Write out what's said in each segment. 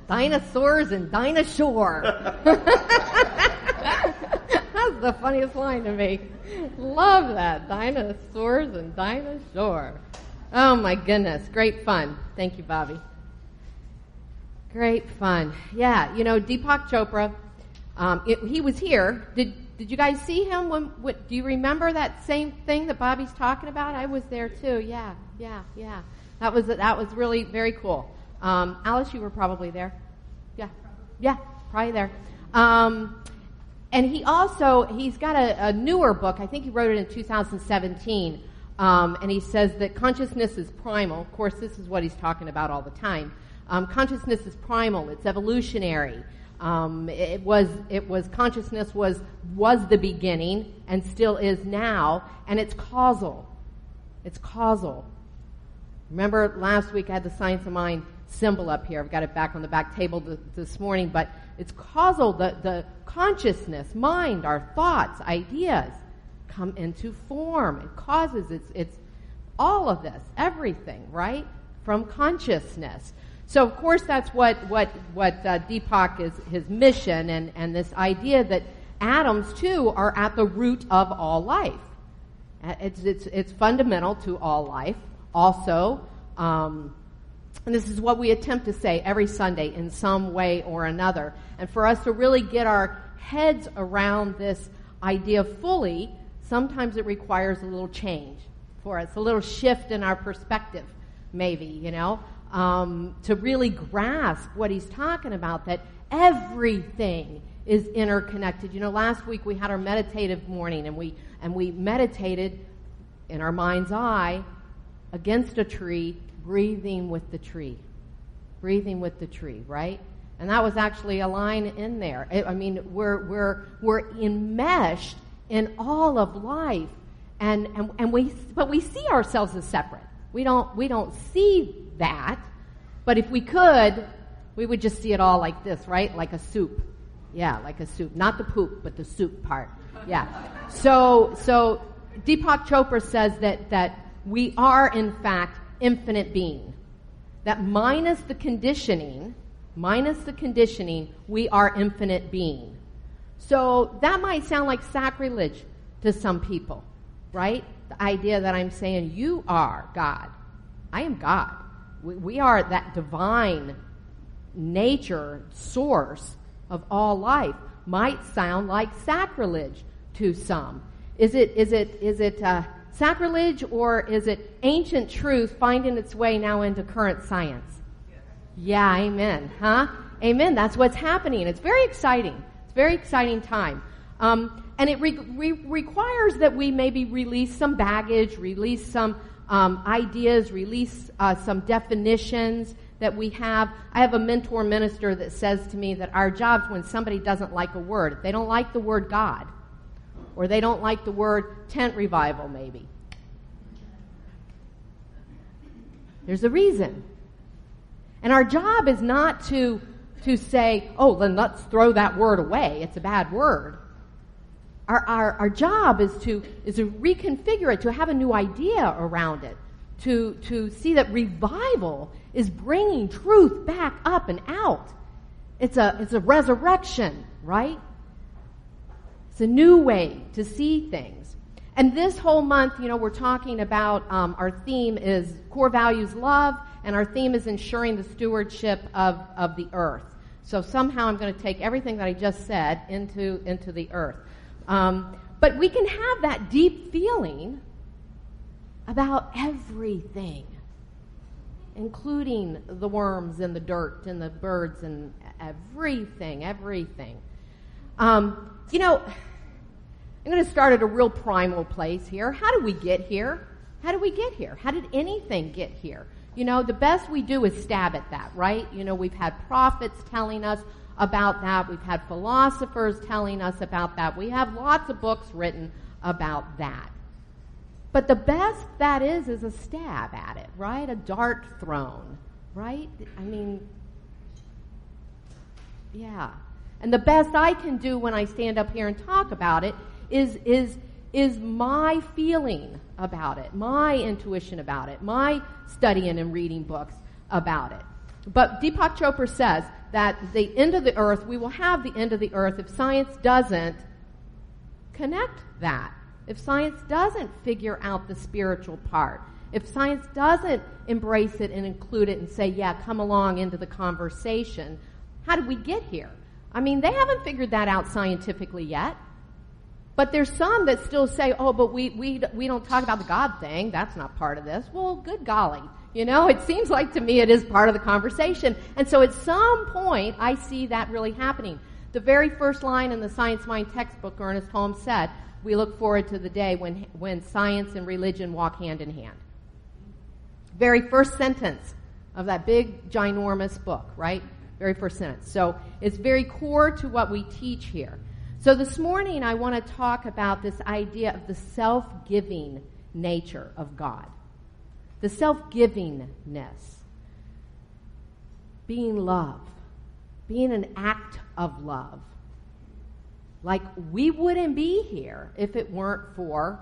Dinosaurs and dinosaur. That's the funniest line to me. Love that. Dinosaurs and dinosaur. Oh my goodness. Great fun. Thank you, Bobby. Great fun. Yeah, Deepak Chopra, he was here. Did you guys see him? Do you remember that same thing that Bobby's talking about? I was there too. Yeah. That was really very cool. Alice, you were probably there. Yeah, probably there. And he's got a newer book. I think he wrote it in 2017. And he says that consciousness is primal. Of course, this is what he's talking about all the time. Consciousness is primal. It's evolutionary. Consciousness was the beginning and still is now, and it's causal. It's causal. Remember last week I had the Science of Mind symbol up here. I've got it back on the back table this morning, but it's causal. The consciousness, mind, our thoughts, ideas come into form. It causes, it's all of this, everything, right? From consciousness. So, of course, that's what Deepak is, his mission, and this idea that atoms, too, are at the root of all life. It's fundamental to all life. Also, and this is what we attempt to say every Sunday in some way or another. And for us to really get our heads around this idea fully, sometimes it requires a little change for us, a little shift in our perspective, maybe, to really grasp what he's talking about, that everything is interconnected. Last week we had our meditative morning, and we meditated in our mind's eye against a tree, breathing with the tree, right? And that was actually a line in there. We're enmeshed in all of life, but we see ourselves as separate. We don't see that, but if we could, we would just see it all like this, right? Like a soup. Yeah, like a soup. Not the poop, but the soup part. Yeah. So Deepak Chopra says that we are, in fact, infinite being. That minus the conditioning, we are infinite being. So that might sound like sacrilege to some people, right? The idea that I'm saying, you are God. I am God. We are that divine nature, source of all life. Might sound like sacrilege to some. Is it sacrilege, or is it ancient truth finding its way now into current science? Yes. Yeah, amen. Huh? Amen. That's what's happening. It's very exciting. It's a very exciting time. And it requires that we maybe release some baggage, release some ideas, release some definitions that we have. I have a mentor minister that says to me that our job's when somebody doesn't like a word. If they don't like the word God, or they don't like the word tent revival, maybe, there's a reason. And our job is not to say, oh, then let's throw that word away. It's a bad word. Our job is to reconfigure it, to have a new idea around it, to see that revival is bringing truth back up and out. It's a resurrection, right? It's a new way to see things. And this whole month, we're talking about our theme is core values love, and our theme is ensuring the stewardship of the earth. So somehow I'm going to take everything that I just said into the earth. But we can have that deep feeling about everything, including the worms and the dirt and the birds and everything. I'm going to start at a real primal place here. How did we get here? How did anything get here? The best we do is stab at that, right? We've had prophets telling us about that. We've had philosophers telling us about that. We have lots of books written about that. But the best that is a stab at it, right? A dart thrown, right? Yeah. And the best I can do when I stand up here and talk about it is my feeling about it, my intuition about it, my studying and reading books about it. But Deepak Chopra says that the end of the earth, we will have the end of the earth if science doesn't connect that. If science doesn't figure out the spiritual part. If science doesn't embrace it and include it and say, yeah, come along into the conversation, how did we get here? I mean, they haven't figured that out scientifically yet. But there's some that still say, oh, but we don't talk about the God thing. That's not part of this. Well, good golly. It seems like to me it is part of the conversation. And so at some point, I see that really happening. The very first line in the Science Mind textbook, Ernest Holmes said, we look forward to the day when science and religion walk hand in hand. Very first sentence of that big, ginormous book, right? Very first sentence. So it's very core to what we teach here. So this morning I want to talk about this idea of the self-giving nature of God. The self-givingness. Being love. Being an act of love. Like we wouldn't be here if it weren't for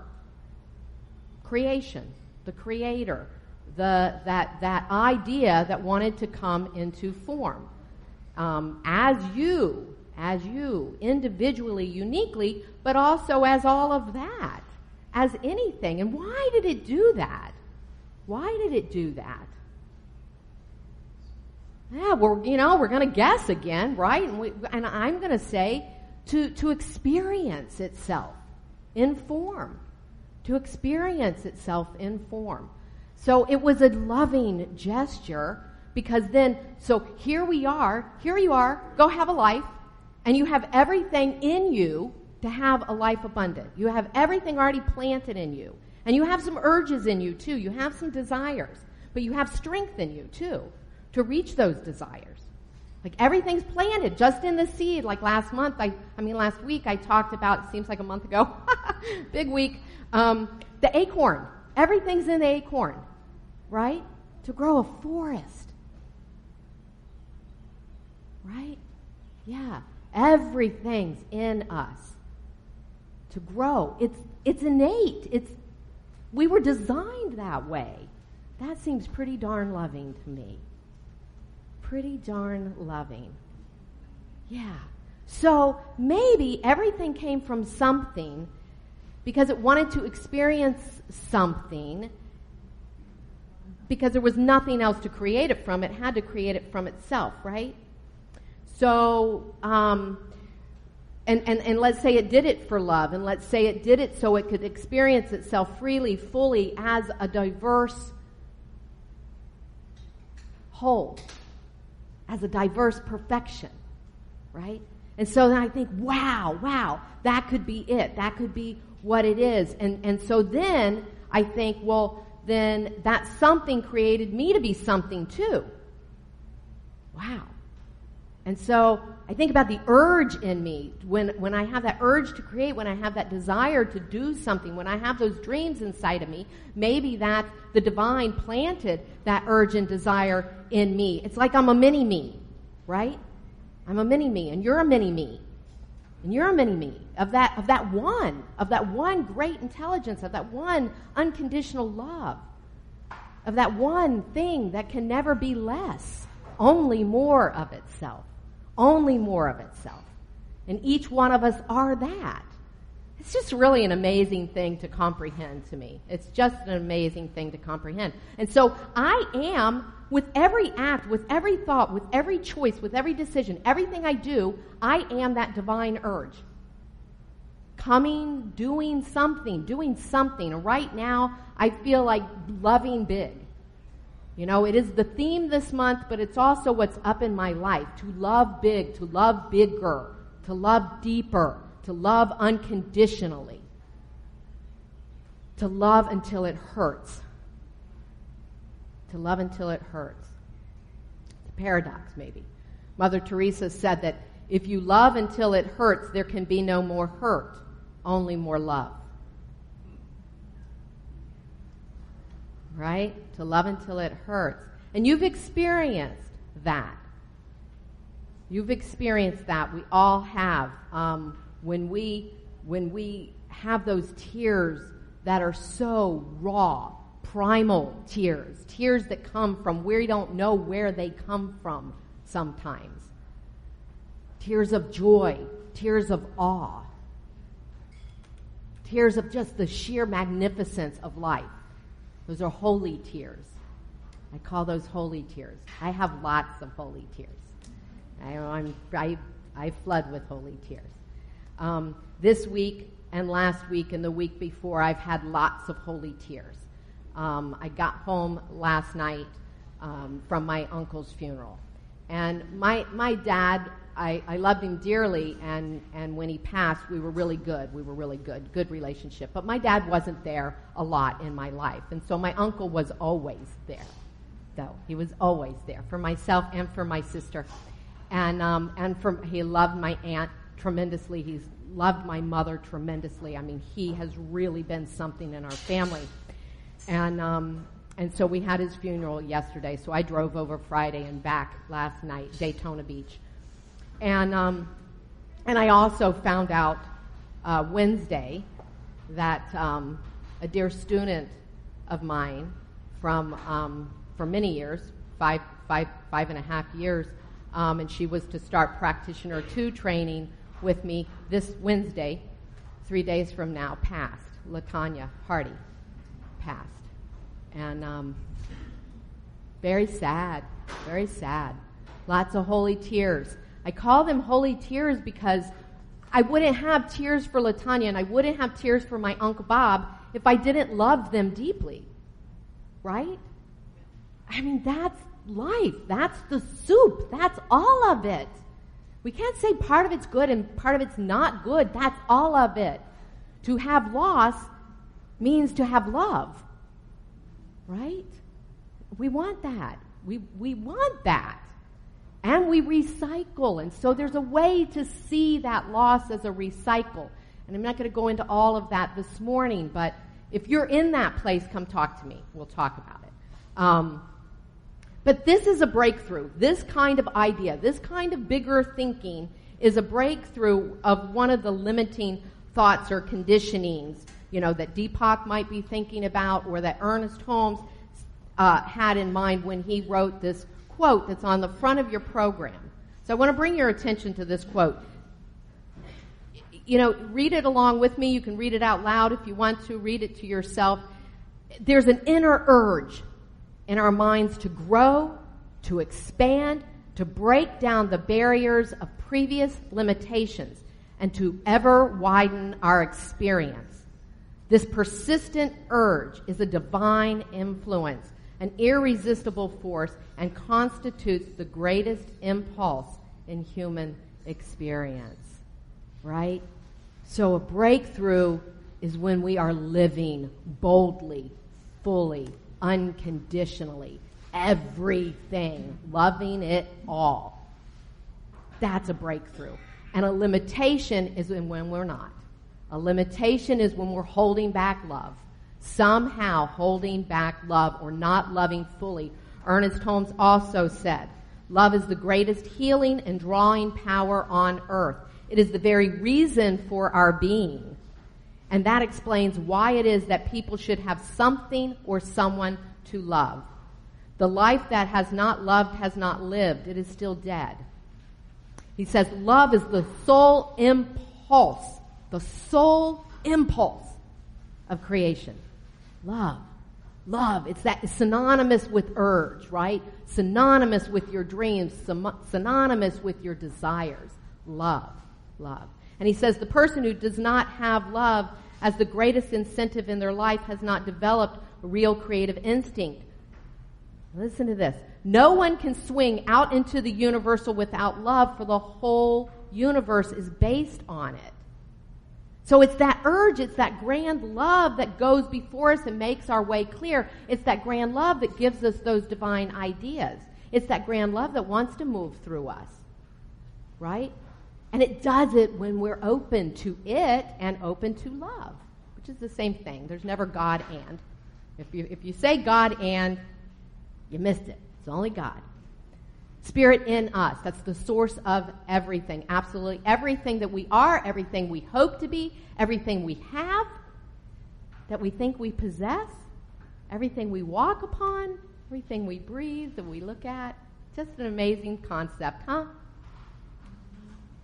creation, the Creator, that idea that wanted to come into form. As you, individually, uniquely, but also as all of that, as anything. And why did it do that? Why did it do that? Yeah, we're going to guess again, right? And I'm going to say to experience itself in form. To experience itself in form. So it was a loving gesture because then, so here you are, go have a life, and you have everything in you to have a life abundant. You have everything already planted in you. And you have some urges in you, too. You have some desires. But you have strength in you, too, to reach those desires. Like everything's planted just in the seed. Like last week I talked about, it seems like a month ago, big week, the acorn. Everything's in the acorn, right? To grow a forest. Right? Yeah. Everything's in us to grow. It's innate. We were designed that way. That seems pretty darn loving to me. Pretty darn loving. Yeah. So maybe everything came from something because it wanted to experience something because there was nothing else to create it from. It had to create it from itself, right? So, and let's say it did it for love, and let's say it did it so it could experience itself freely, fully, as a diverse whole, as a diverse perfection, right? And so then I think, wow, that could be it. That could be what it is. And so then I think, well, then that something created me to be something too. Wow. And so I think about the urge in me when I have that urge to create, when I have that desire to do something, when I have those dreams inside of me, maybe that the divine planted that urge and desire in me. It's like I'm a mini-me, right? I'm a mini-me, and you're a mini-me. And you're a mini-me of that one great intelligence, of that one unconditional love, of that one thing that can never be less, only more of itself. Only more of itself. And each one of us are that. It's just really an amazing thing to comprehend to me. It's just an amazing thing to comprehend. And so I am, with every act, with every thought, with every choice, with every decision, everything I do, I am that divine urge. Coming, doing something. And right now, I feel like loving big. You know, it is the theme this month, but it's also what's up in my life. To love big, to love bigger, to love deeper, to love unconditionally. To love until it hurts. To love until it hurts. It's a paradox, maybe. Mother Theresa said that if you love until it hurts, there can be no more hurt, only more love. Right? To love until it hurts. And you've experienced that. You've experienced that. We all have. When we have those tears that are so raw, primal tears that come from where you don't know where they come from sometimes. tears of joy, tears of awe, tears of just the sheer magnificence of life. Those are holy tears. I call those holy tears. I have lots of holy tears. I flood with holy tears. This week and last week and the week before, I've had lots of holy tears. I got home last night from my uncle's funeral. And my dad, I loved him dearly, and when he passed, we were really good. Good relationship. But my dad wasn't there a lot in my life. And so my uncle was always there, though. He was always there for myself and for my sister. And he loved my aunt tremendously. He's loved my mother tremendously. I mean, he has really been something in our family. And so we had his funeral yesterday. So I drove over Friday and back last night, Daytona Beach. And I also found out Wednesday that a dear student of mine from for many years, five and a half years, and she was to start Practitioner 2 training with me this Wednesday, 3 days from now, passed. LaTanya Hardy passed. And very sad, very sad. Lots of holy tears. I call them holy tears because I wouldn't have tears for LaTanya and I wouldn't have tears for my Uncle Bob if I didn't love them deeply. Right? I mean, that's life. That's the soup. That's all of it. We can't say part of it's good and part of it's not good. That's all of it. To have loss means to have love. Right? We want that. We want that. And we recycle. And so there's a way to see that loss as a recycle. And I'm not going to go into all of that this morning, but if you're in that place, come talk to me. We'll talk about it. But this is a breakthrough. This kind of idea, this kind of bigger thinking is a breakthrough of one of the limiting thoughts or conditionings, that Deepak might be thinking about or that Ernest Holmes had in mind when he wrote this quote that's on the front of your program. So I want to bring your attention to this quote. Read it along with me. You can read it out loud if you want to. Read it to yourself. There's an inner urge in our minds to grow, to expand, to break down the barriers of previous limitations, and to ever widen our experience. This persistent urge is a divine influence, an irresistible force, and constitutes the greatest impulse in human experience. Right? So a breakthrough is when we are living boldly, fully, unconditionally, everything, loving it all. That's a breakthrough. And a limitation is when we're not. A limitation is when we're holding back love. Somehow holding back love or not loving fully. Ernest Holmes also said, love is the greatest healing and drawing power on earth. It is the very reason for our being. And that explains why it is that people should have something or someone to love. The life that has not loved has not lived. It is still dead. He says love is the sole impulse of creation. Love. It's synonymous with urge, right? Synonymous with your dreams, synonymous with your desires. Love. And he says the person who does not have love as the greatest incentive in their life has not developed a real creative instinct. Listen to this. No one can swing out into the universal without love, for the whole universe is based on it. So it's that urge, it's that grand love that goes before us and makes our way clear. It's that grand love that gives us those divine ideas. It's that grand love that wants to move through us. Right? And it does it when we're open to it and open to love, which is the same thing. There's never God and. If you say God and, you missed it. It's only God. Spirit in us. That's the source of everything. Absolutely everything that we are, everything we hope to be, everything we have, that we think we possess, everything we walk upon, everything we breathe, that we look at. Just an amazing concept, huh?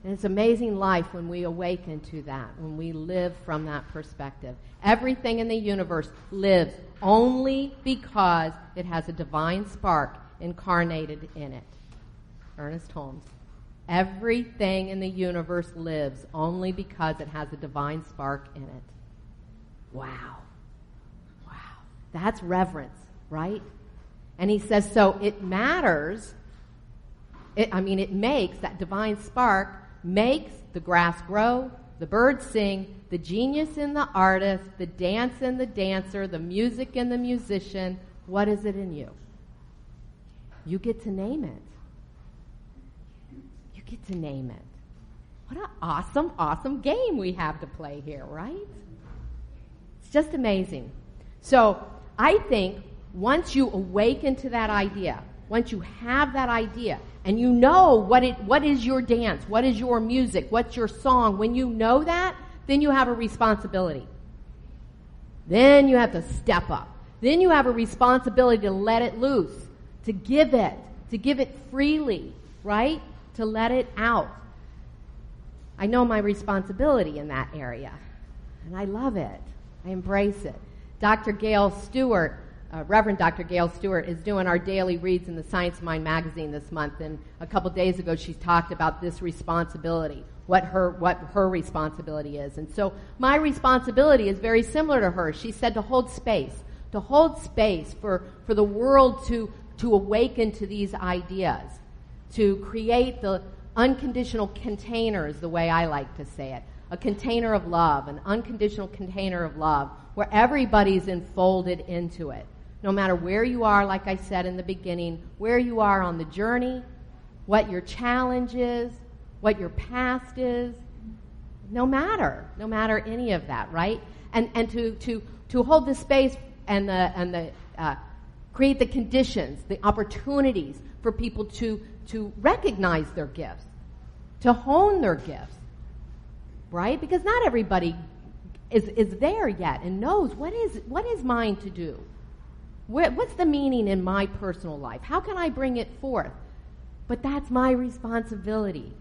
And it's amazing life when we awaken to that, when we live from that perspective. Everything in the universe lives only because it has a divine spark incarnated in it. Ernest Holmes. Everything in the universe lives only because it has a divine spark in it. Wow. Wow. That's reverence, right? And he says, so it matters. It makes, that divine spark makes the grass grow, the birds sing, the genius in the artist, the dance in the dancer, the music in the musician. What is it in you? You get to name it. You get to name it. What an awesome, awesome game we have to play here, right? It's just amazing. So I think once you awaken to that idea, once you have that idea, and you know what is your dance, what is your music, what's your song, when you know that, then you have a responsibility. Then you have to step up. Then you have a responsibility to let it loose, to give it freely, right? To let it out. I know my responsibility in that area, and I love it. I embrace it. Dr. Gail Stewart, Reverend Dr. Gail Stewart, is doing our daily reads in the Science of Mind magazine this month, and a couple days ago she talked about this responsibility, what her responsibility is. And so my responsibility is very similar to hers. She said to hold space for the world to awaken to these ideas, to create the unconditional containers, the way I like to say it, a container of love, an unconditional container of love, where everybody's enfolded into it. No matter where you are, like I said in the beginning, where you are on the journey, what your challenge is, what your past is, no matter any of that, right? And to hold the space and create the conditions, the opportunities for people to recognize their gifts, to hone their gifts, right? Because not everybody is there yet and knows what is mine to do. What's the meaning in my personal life? How can I bring it forth? But that's my responsibility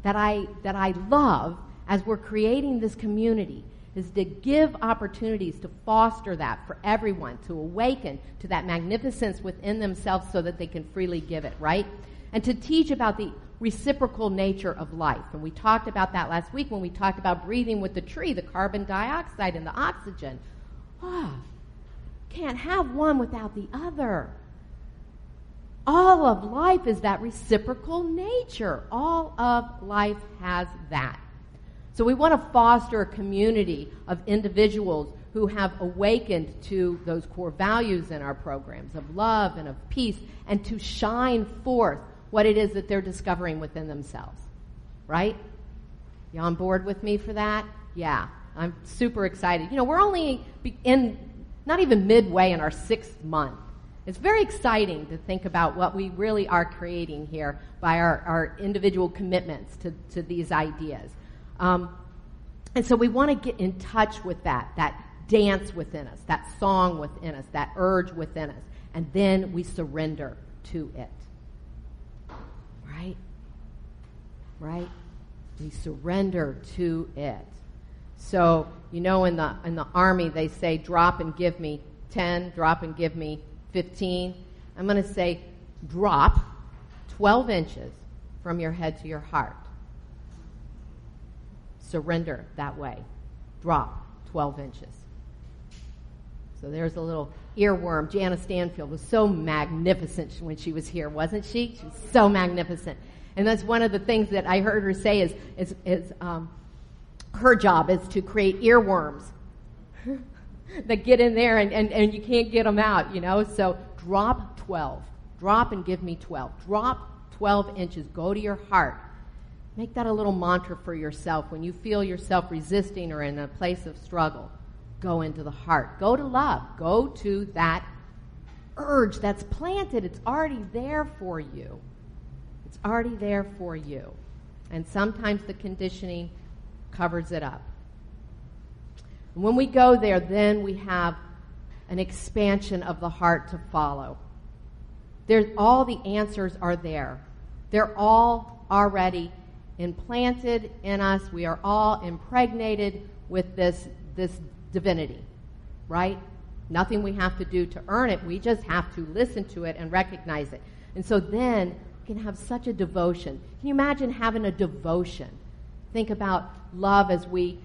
that I love as we're creating this community, is to give opportunities to foster that for everyone, to awaken to that magnificence within themselves so that they can freely give it, right? And to teach about the reciprocal nature of life. And we talked about that last week when we talked about breathing with the tree, the carbon dioxide and the oxygen. Can't have one without the other. All of life is that reciprocal nature. All of life has that. So we want to foster a community of individuals who have awakened to those core values in our programs of love and of peace, and to shine forth what it is that they're discovering within themselves. Right? You on board with me for that? Yeah, I'm super excited. We're only not even midway in our 6th month. It's very exciting to think about what we really are creating here by our individual commitments to these ideas. And so we want to get in touch with that dance within us, that song within us, that urge within us, and then we surrender to it. Right? We surrender to it. So, in the Army, they say, drop and give me 10, drop and give me 15. I'm going to say, drop 12 inches from your head to your heart. Surrender that way. Drop 12 inches. So there's a little earworm. Jana Stanfield was so magnificent when she was here, wasn't she? She was so magnificent. And that's one of the things that I heard her say is her job is to create earworms that get in there and you can't get them out, So drop 12. Drop and give me 12. Drop 12 inches. Go to your heart. Make that a little mantra for yourself. When you feel yourself resisting or in a place of struggle, go into the heart. Go to love. Go to that urge that's planted. It's already there for you. It's already there for you. And sometimes the conditioning covers it up. And when we go there, then we have an expansion of the heart to follow. All the answers are there. They're all already implanted in us. We are all impregnated with this divinity, right? Nothing we have to do to earn it. We just have to listen to it and recognize it. And so then we can have such a devotion. Can you imagine having a devotion? Think about love as we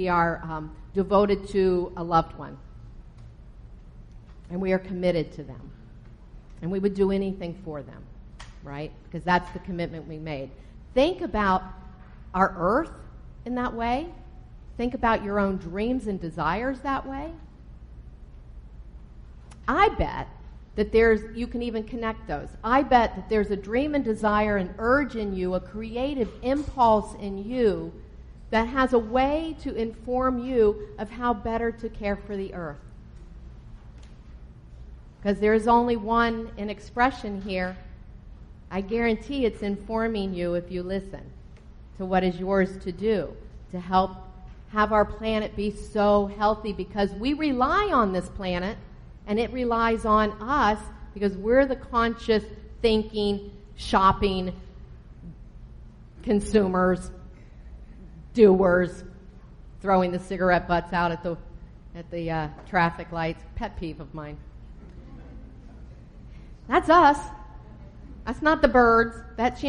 are devoted to a loved one. And we are committed to them. And we would do anything for them, right? Because that's the commitment we made. Think about our earth in that way. Think about your own dreams and desires that way. I bet that you can even connect those. I bet that there's a dream and desire, an urge in you, a creative impulse in you that has a way to inform you of how better to care for the earth. Because there's only one in expression here. I guarantee it's informing you if you listen to what is yours to do to help have our planet be so healthy, because we rely on this planet and it relies on us because we're the conscious, thinking, shopping, consumers, doers, throwing the cigarette butts out at the traffic lights. Pet peeve of mine. That's us. That's not the birds. That's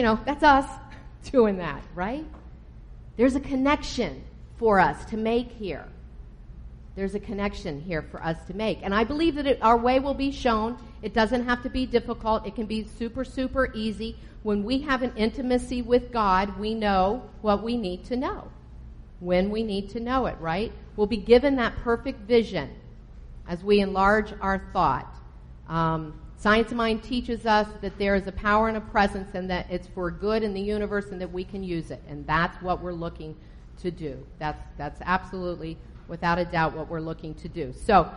us doing that, right? There's a connection for us to make here. There's a connection here for us to make. And I believe that our way will be shown. It doesn't have to be difficult. It can be super, super easy. When we have an intimacy with God, we know what we need to know. When we need to know it, right? We'll be given that perfect vision as we enlarge our thought. Science of Mind teaches us that there is a power and a presence and that it's for good in the universe and that we can use it. And that's what we're looking to do. That's absolutely, without a doubt, what we're looking to do. So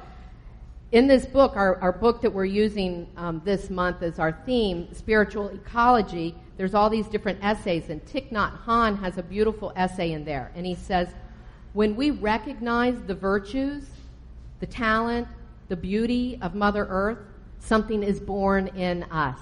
in this book, our book that we're using this month as our theme, Spiritual Ecology, there's all these different essays. And Thich Nhat Hanh has a beautiful essay in there. And he says, when we recognize the virtues, the talent, the beauty of Mother Earth, something is born in us.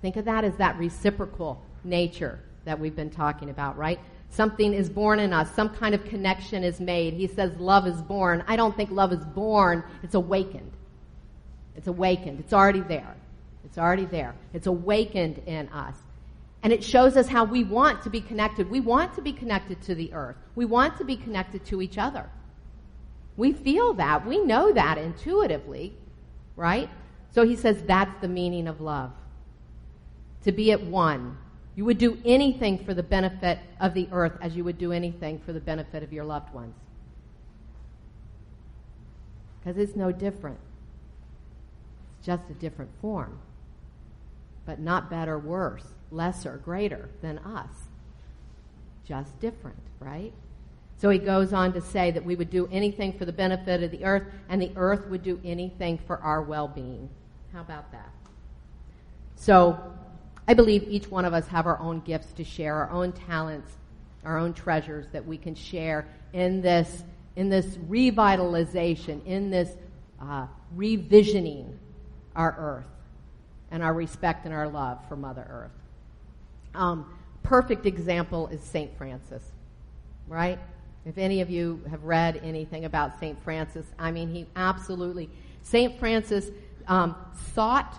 Think of that as that reciprocal nature that we've been talking about, right? Something is born in us. Some kind of connection is made. He says love is born. I don't think love is born. It's awakened. It's awakened. It's already there. It's already there. It's awakened in us. And it shows us how we want to be connected. We want to be connected to the earth. We want to be connected to each other. We feel that. We know that intuitively. Right? So he says that's the meaning of love. To be at one. You would do anything for the benefit of the earth as you would do anything for the benefit of your loved ones. Because it's no different. It's just a different form. But not better, worse, lesser, greater than us. Just different, right? So he goes on to say that we would do anything for the benefit of the earth, and the earth would do anything for our well-being. How about that? So I believe each one of us have our own gifts to share, our own talents, our own treasures that we can share in this revitalization, in this revisioning our earth and our respect and our love for Mother Earth. Perfect example is St. Francis, right? If any of you have read anything about St. Francis, I mean, he absolutely... St. Francis sought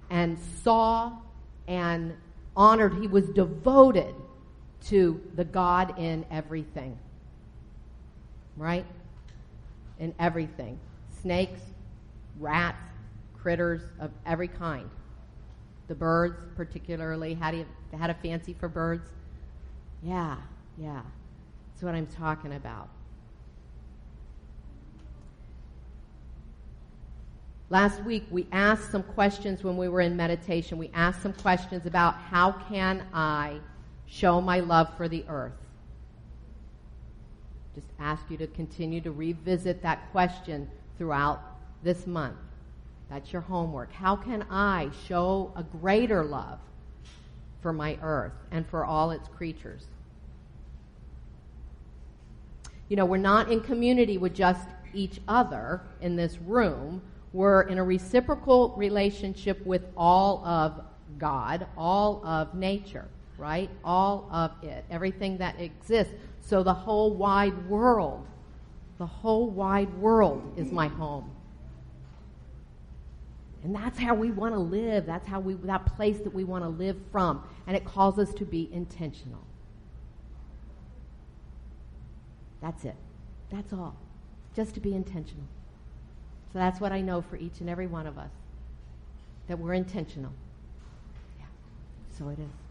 and saw and honored. He was devoted to the God in everything. Right? In everything. Snakes, rats, critters of every kind. The birds, particularly. Had a fancy for birds? Yeah. That's what I'm talking about. Last week, we asked some questions when we were in meditation. We asked some questions about how can I show my love for the earth? Just ask you to continue to revisit that question throughout this month. That's your homework. How can I show a greater love for my earth and for all its creatures? We're not in community with just each other in this room. We're in a reciprocal relationship with all of God, all of nature. right? All of it, everything that exists. So the whole wide world is my home. And that's how we want to live. That's how that place that we want to live from. And it calls us to be intentional. That's it. That's all. Just to be intentional. So that's what I know for each and every one of us. That we're intentional. Yeah. So it is.